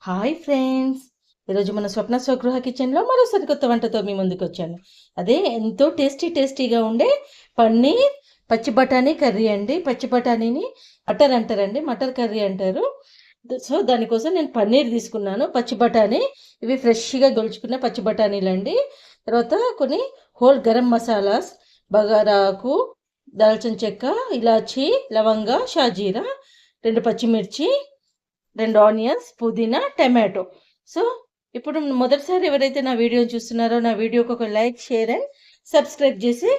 Hi friends, ఈరోజు మన స్వప్న స్వగృహ కిచెన్లో మరో సరికొత్త వంటతో మీ ముందుకు వచ్చాను. అదే ఎంతో టేస్టీగా ఉండే పన్నీర్ పచ్చి బఠానీ కర్రీ అండి. పచ్చి బఠానీని మటర్ అంటారండి, మటర్ కర్రీ అంటారు. సో దానికోసం నేను పన్నీర్ తీసుకున్నాను, పచ్చి బఠానీ. ఇవి ఫ్రెష్గా గొలుచుకున్న పచ్చి బఠానీలు అండి. తర్వాత కొన్ని హోల్ గరం మసాలాస్, బగారాకు, దాల్చిన చెక్క, ఇలాచీ, లవంగా, షాజీరా, 2 పచ్చిమిర్చి, 2 ఆనియన్స్, పుదీనా, టమాటో. సో ఇప్పుడు మొదటిసారి ఎవరైతే నా వీడియోని చూస్తున్నారో నా వీడియోకి ఒక లైక్, షేర్ అండ్ సబ్స్క్రైబ్ చేసి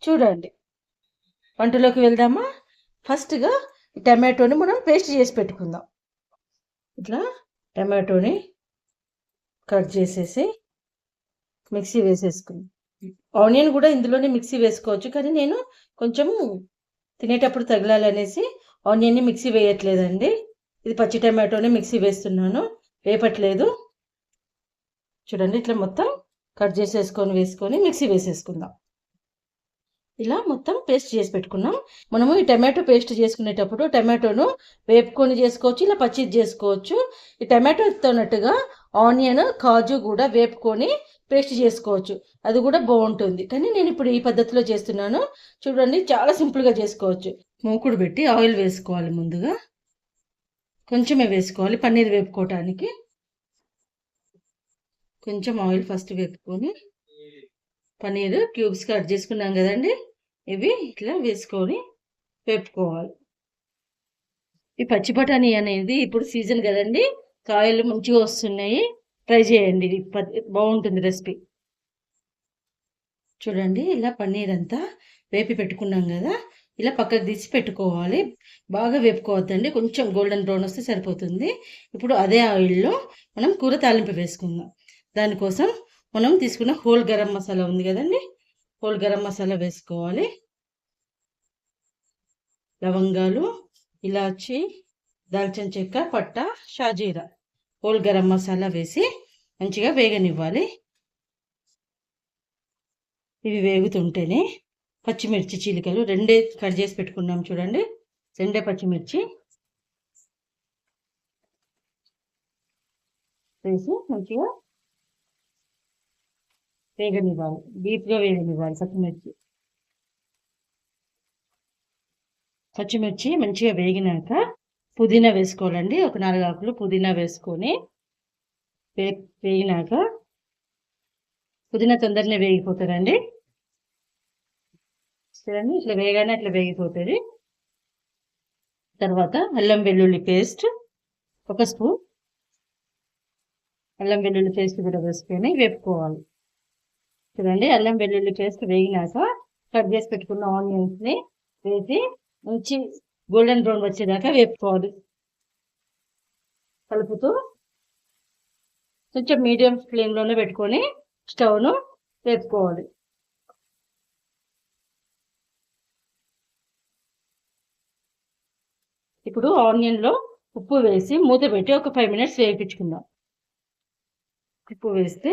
చూడండి. వంటలోకి వెళ్దామా? ఫస్ట్గా టమాటోని మనం పేస్ట్ చేసి పెట్టుకుందాం. ఇట్లా టమాటోని కట్ చేసేసి మిక్సీ వేసేసుకుందాం. ఆనియన్ కూడా ఇందులోనే మిక్సీ వేసుకోవచ్చు, కానీ నేను కొంచెం తినేటప్పుడు తగలాలనేసి ఆనియన్ని మిక్సీ వేయట్లేదండి. ఇది పచ్చి టమాటోని మిక్సీ వేస్తున్నాను, వేపట్లేదు. చూడండి, ఇట్లా మొత్తం కట్ వేసుకొని మిక్సీ వేసేసుకుందాం. ఇలా మొత్తం పేస్ట్ చేసి పెట్టుకున్నాం. మనము ఈ టమాటో పేస్ట్ చేసుకునేటప్పుడు టమాటోను వేపుకొని చేసుకోవచ్చు, ఇలా పచ్చిది చేసుకోవచ్చు. ఈ టమాటోతోనట్టుగా ఆనియన్, కాజు కూడా వేపుకొని పేస్ట్ చేసుకోవచ్చు, అది కూడా బాగుంటుంది. కానీ నేను ఇప్పుడు ఈ పద్ధతిలో చేస్తున్నాను. చూడండి, చాలా సింపుల్గా చేసుకోవచ్చు. మూకుడు పెట్టి ఆయిల్ వేసుకోవాలి. ముందుగా కొంచెమే వేసుకోవాలి పన్నీర్ వేపుకోవటానికి. కొంచెం ఆయిల్ ఫస్ట్ వేపుకొని పన్నీర్ క్యూబ్స్ కట్ చేసుకున్నాం కదండి, ఇవి ఇట్లా వేసుకొని వేపుకోవాలి. ఈ పచ్చి బఠానీ అనేది ఇప్పుడు సీజన్ కదండి, కాయలు మంచిగా వస్తున్నాయి. ట్రై చేయండి, బాగుంటుంది రెసిపీ. చూడండి, ఇలా పన్నీర్ అంతా వేపి పెట్టుకున్నాం కదా, ఇలా పక్కకు తీసి పెట్టుకోవాలి. బాగా వేపుకోవద్దండి, కొంచెం గోల్డెన్ బ్రౌన్ వస్తే సరిపోతుంది. ఇప్పుడు అదే ఆయిల్లో మనం కూర తాలింపు వేసుకుందాం. దానికోసం మనం తీసుకున్న హోల్ గరం మసాలా ఉంది కదండి, హోల్ గరం మసాలా వేసుకోవాలి. లవంగాలు, ఇలాచి, దాల్చిన చెక్క, పట్ట, షాజీరా, హోల్ గరం మసాలా వేసి మంచిగా వేగనివ్వాలి. ఇవి వేగుతుంటేనే పచ్చిమిర్చి చీలికలు 2 కట్ చేసి పెట్టుకున్నాం. చూడండి, 2 పచ్చిమిర్చి వేసి మంచిగా వేగనివ్వాలి, డీప్గా వేగనివ్వాలి. పచ్చిమిర్చి మంచిగా వేగినాక పుదీనా వేసుకోవాలండి. ఒక 4 ఆకులు పుదీనా వేసుకొని వేగినాక, పుదీనా తొందరనే వేగిపోతుందండి. చూడండి, ఇట్లా వేగానే అట్లా వేగిపోతుంది. తర్వాత అల్లం వెల్లుల్లి పేస్ట్ 1 స్పూన్, అల్లం వెల్లుల్లి పేస్ట్ కూడా వేసుకొని వేపుకోవాలి. చూడండి, అల్లం వెల్లుల్లి పేస్ట్ వేగినాక కట్ చేసి పెట్టుకున్న ఆనియన్స్ని వేసి మంచి గోల్డెన్ బ్రౌన్ వచ్చేదాకా వేపుకోవాలి. కలుపుతూ కొంచెం మీడియం ఫ్లేమ్లోనే పెట్టుకొని స్టవ్ను వేపుకోవాలి. ఇప్పుడు ఆనియన్లో ఉప్పు వేసి మూత పెట్టి ఒక 5 మినిట్స్ వేయించుకుందాం. ఉప్పు వేస్తే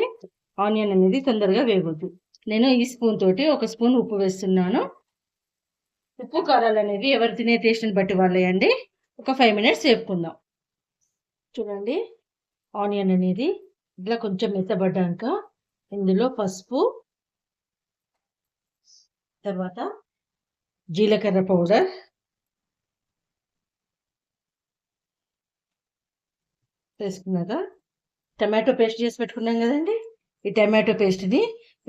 ఆనియన్ అనేది తొందరగా వేగుద్ది. నేను ఈ స్పూన్ తోటి 1 స్పూన్ ఉప్పు వేస్తున్నాను. ఉప్పు కారాలు అనేవి ఎవరు తినే టేస్ట్ని బట్టి వాళ్ళేయండి. ఒక 5 మినిట్స్ వేపుకుందాం. చూడండి, ఆనియన్ అనేది ఇట్లా కొంచెం మెత్తబడ్డాక ఇందులో పసుపు, తర్వాత జీలకర్ర పౌడర్, వేసుకున్నాక టమాటో పేస్ట్ చేసి పెట్టుకున్నాం కదండి, ఈ టమాటో పేస్ట్ని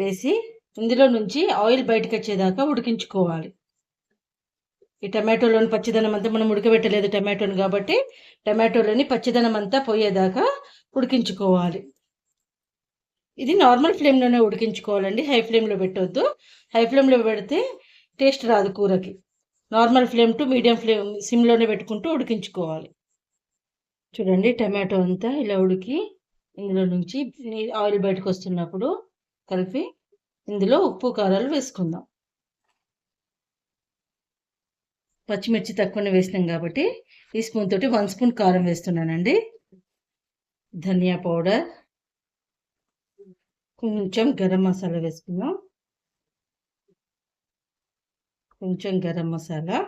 వేసి ఇందులో నుంచి ఆయిల్ బయటకు వచ్చేదాకా ఉడికించుకోవాలి. ఈ టమాటోలోని పచ్చిదనం అంతా మనం ఉడకబెట్టలేదు టమాటోని, కాబట్టి టమాటోలోని పచ్చిదనం అంతా పోయేదాకా ఉడికించుకోవాలి. ఇది నార్మల్ ఫ్లేమ్లోనే ఉడికించుకోవాలండి, హై ఫ్లేమ్లో పెట్టొద్దు. హై ఫ్లేమ్లో పెడితే టేస్ట్ రాదు కూరకి. Normal flame to medium flame, సిమ్లోనే పెట్టుకుంటూ ఉడికించుకోవాలి. చూడండి, టమాటో అంతా ఇలా ఉడికి ఇందులో నుంచి ఆయిల్ బయటకు వస్తున్నప్పుడు కలిపి ఇందులో ఉప్పు కారాలు వేసుకుందాం. పచ్చిమిర్చి తక్కువనే వేసినాం కాబట్టి ఈ స్పూన్ తోటి 1 స్పూన్ కారం వేస్తున్నానండి. ధనియా పౌడర్, కొంచెం గరం మసాలా వేసుకుందాం. కొంచెం గరం మసాలా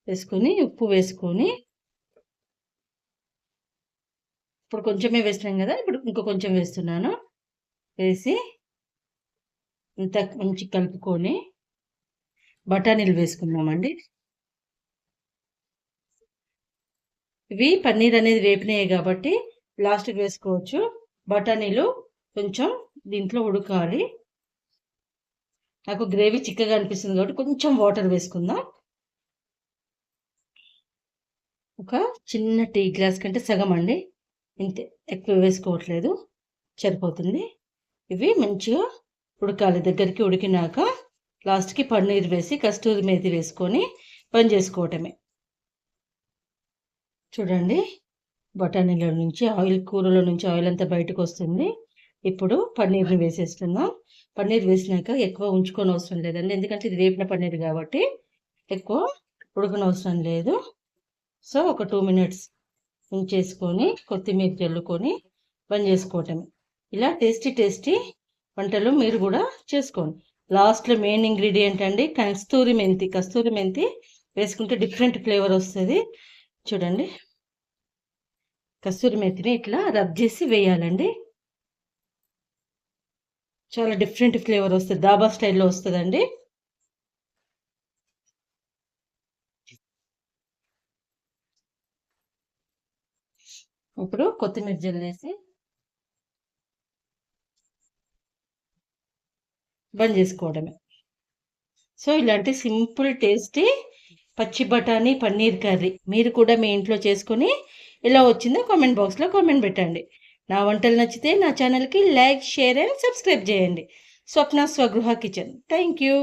వేసుకొని ఉప్పు వేసుకొని ఇప్పుడు కొంచెమే వేస్తున్నాం కదా, ఇప్పుడు ఇంకో కొంచెం వేస్తున్నాను. వేసి ఇంత మంచి కలుపుకొని బఠానీలు వేసుకుందామండి. ఇవి పన్నీర్ అనేది వేపినాయి కాబట్టి లాస్ట్కి వేసుకోవచ్చు. బఠానీలు కొంచెం దీంట్లో ఉడకాలి. నాకు గ్రేవీ చిక్కగా అనిపిస్తుంది కాబట్టి కొంచెం వాటర్ వేసుకుందాం. ఒక చిన్న టీ గ్లాస్ కంటే సగం అండి, ఇంతే, ఎక్కువ వేసుకోవట్లేదు, సరిపోతుంది. ఇవి మంచిగా ఉడకాలి. దగ్గరికి ఉడికినాక లాస్ట్కి పన్నీర్ వేసి కస్తూరి మేతి వేసుకొని బంద్ చేసుకోవటమే. చూడండి, బఠానీల నుంచి ఆయిల్, కూరలో నుంచి ఆయిల్ అంతా బయటకు వస్తుంది. ఇప్పుడు పన్నీర్ని వేసేస్తున్నాం. పన్నీర్ వేసినాక ఎక్కువ ఉంచుకొని అవసరం లేదండి, ఎందుకంటే ఇది వేపిన పన్నీర్ కాబట్టి ఎక్కువ ఉడకనవసరం లేదు. సో ఒక 2 మినిట్స్ ఉంచేసుకొని కొత్తిమీర చల్లుకొని బంద్ చేసుకోవటమే. ఇలా టేస్టీ వంటలు మీరు కూడా చేసుకోండి. లాస్ట్లో మెయిన్ ఇంగ్రీడియంట్ అండి కస్తూరి మెంతి వేసుకుంటే డిఫరెంట్ ఫ్లేవర్ వస్తుంది. చూడండి, కస్తూరి మెంతిని ఇట్లా రబ్ చేసి వేయాలండి. చాలా డిఫరెంట్ ఫ్లేవర్ వస్తుంది, దాబా స్టైల్లో వస్తుందండి. ఇప్పుడు కొత్తిమీర జల్లేసి బంద్ చేసుకోవడమే. సో ఇలాంటి సింపుల్ టేస్టీ పచ్చి బఠానీ పన్నీర్ కర్రీ మీరు కూడా మీ ఇంట్లో చేసుకొని ఎలా వచ్చిందో కామెంట్ బాక్స్లో కామెంట్ పెట్టండి. నా వంటలు నచ్చితే నా ఛానల్కి లైక్, షేర్ అండ్ సబ్స్క్రైబ్ చేయండి. స్వప్న స్వగృహ కిచెన్. Thank you.